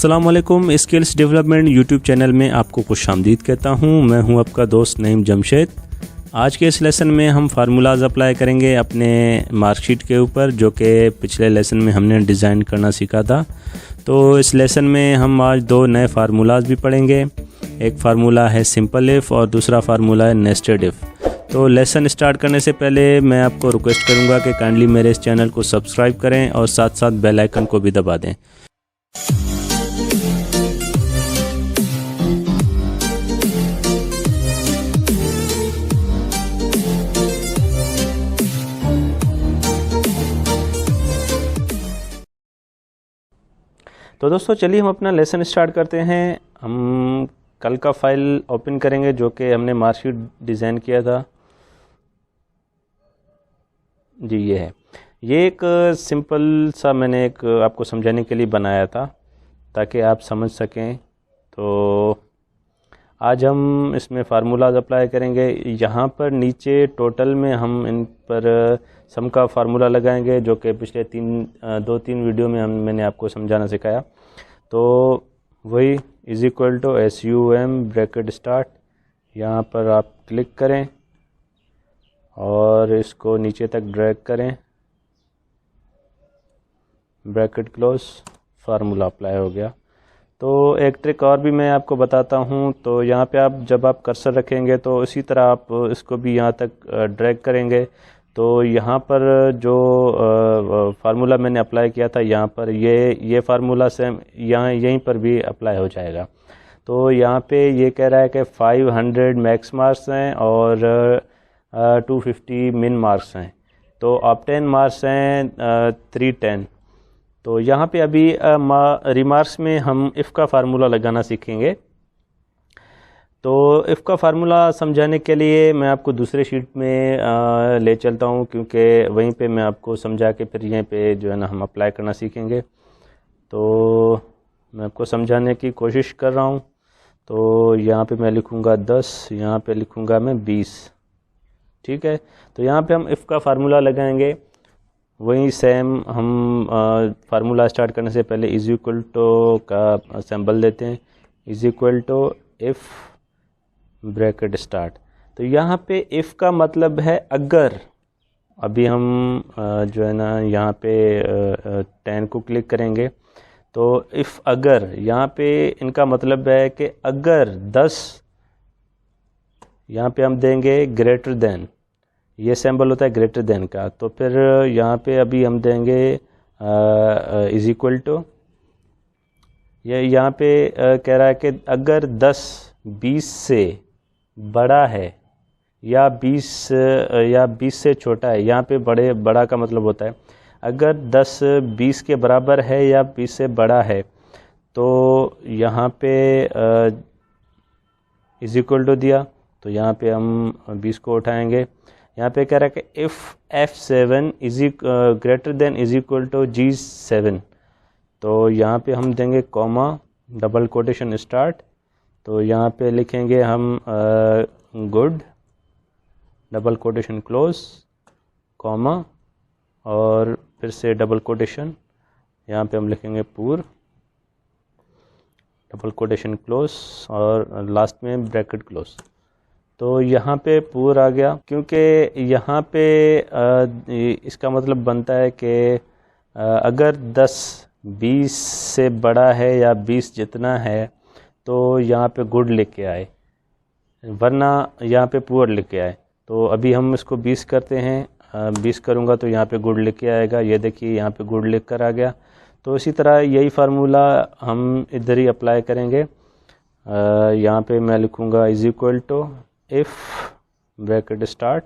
अस्सलाम वालेकुम। Skills development YouTube channel में आपको खुश आमदीद कहता हूँ। मैं हूँ आपका दोस्त नईम जमशेद। आज के इस लेसन में हम फार्मूलाज अप्लाई करेंगे अपने मार्कशीट के ऊपर, जो कि पिछले लेसन में हमने डिज़ाइन करना सीखा था। तो इस लेसन में हम आज दो नए फार्मूलाज भी पढ़ेंगे। एक फार्मूला है सिंपल इफ़ और दूसरा फार्मूला है नेस्टेड इफ़। तो लेसन स्टार्ट करने से पहले मैं आपको रिक्वेस्ट करूँगा कि काइंडली मेरे इस चैनल को सब्सक्राइब करें और साथ साथ बेल आइकन को भी दबा दें। तो दोस्तों चलिए हम अपना लेसन स्टार्ट करते हैं। हम कल का फाइल ओपन करेंगे जो कि हमने मार्कशीट डिज़ाइन किया था। जी ये है। ये एक सिंपल सा मैंने एक आपको समझाने के लिए बनाया था ताकि आप समझ सकें। तो आज हम इसमें फार्मूलाज अप्लाई करेंगे। यहाँ पर नीचे टोटल में हम इन पर सम का फार्मूला लगाएंगे, जो कि पिछले दो तीन वीडियो में मैंने आपको समझाना सिखाया। तो वही is equal to SUM bracket start, यहाँ पर आप क्लिक करें और इसको नीचे तक ड्रैग करें, ब्रैकेट क्लोज, फार्मूला अप्लाई हो गया। तो एक ट्रिक और भी मैं आपको बताता हूँ। तो यहाँ पे आप जब आप कर्सर रखेंगे तो इसी तरह आप इसको भी यहाँ तक ड्रैग करेंगे। तो यहाँ पर जो फार्मूला मैंने अप्लाई किया था, यहाँ पर ये फार्मूला सेम यहाँ यहीं पर भी अप्लाई हो जाएगा। तो यहाँ पे ये कह रहा है कि 500 मैक्स मार्क्स हैं और 250 मिन मार्क्स हैं। तो ऑब्टेन मार्क्स हैं 310। तो यहाँ पे अभी रिमार्क्स में हम इफ़ का फार्मूला लगाना सीखेंगे। तो इफ़ का फार्मूला समझाने के लिए मैं आपको दूसरे शीट में ले चलता हूँ, क्योंकि वहीं पे मैं आपको समझा के फिर यहीं पे जो है ना हम अप्लाई करना सीखेंगे। तो मैं आपको समझाने की कोशिश कर रहा हूँ। तो यहाँ पे मैं लिखूँगा 10, यहाँ पे लिखूँगा मैं 20। ठीक है। तो यहाँ पे हम इफ़ का फार्मूला लगाएंगे। वही सेम हम फार्मूला स्टार्ट करने से पहले इज़ इक्वल टू का सिंबल देते हैं, is equal to if bracket start. तो यहाँ पे इफ़ का मतलब है अगर। अभी हम जो है ना यहाँ पे 10 को क्लिक करेंगे। तो इफ़ अगर, यहाँ पे इनका मतलब है कि अगर 10, यहाँ पे हम देंगे ग्रेटर देन, ये सिंबल होता है ग्रेटर देन का। तो फिर यहाँ पे अभी हम देंगे इज़ इक्वल टू, ये यहाँ पे कह रहा है कि अगर 10 20 से बड़ा है या 20 से छोटा है। यहाँ पे बड़ा का मतलब होता है अगर 10 20 के बराबर है या 20 से बड़ा है। तो यहाँ पे इज़ इक्वल टू दिया, तो यहाँ पे हम 20 को उठाएंगे। यहाँ पे कह रहा है कि if F7 greater than is equal to G7। तो यहाँ पे हम देंगे कॉमा, डबल कोटेशन स्टार्ट। तो यहाँ पे लिखेंगे हम good, double quotation close, comma और फिर से डबल कोटेशन। यहाँ पे हम लिखेंगे पूर, डबल कोटेशन क्लोज और लास्ट में ब्रैकेट क्लोज। तो यहाँ पे पूर आ गया, क्योंकि यहाँ पे इसका मतलब बनता है कि अगर 10 20 से बड़ा है या 20 जितना है तो यहाँ पे गुड लिख के आए, वरना यहाँ पे पुअर लिख के आए। तो अभी हम इसको 20 करते हैं। 20 करूँगा तो यहाँ पे गुड लिख के आएगा। ये देखिए यहाँ पे गुड लिख कर आ गया। तो इसी तरह यही फार्मूला हम इधर ही अप्लाई करेंगे। यहाँ पे मैं लिखूँगा is equal to if bracket start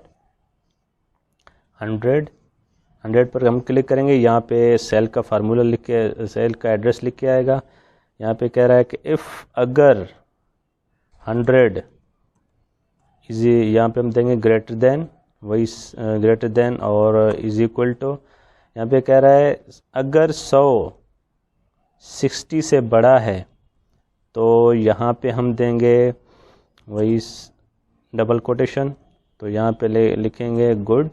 100 पर हम क्लिक करेंगे। यहाँ पे सेल का फार्मूला लिख के, सेल का एड्रेस लिख के आएगा। यहाँ पे कह रहा है कि इफ़ अगर 100 यहाँ पे हम देंगे ग्रेटर देन, वही ग्रेटर देन और इज़ इक्वल टू। यहाँ पे कह रहा है अगर 100 60 से बड़ा है तो यहाँ पे हम देंगे वही डबल कोटेशन। तो यहाँ पे लिखेंगे गुड,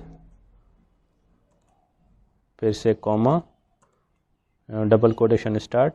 फिर से comma, double quotation start,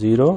0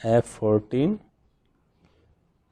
F14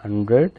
100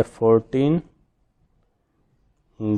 F14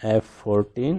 F14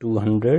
200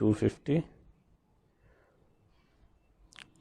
250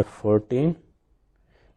F14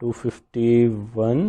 251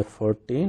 F14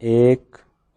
1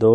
2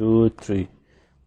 2 3.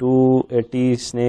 280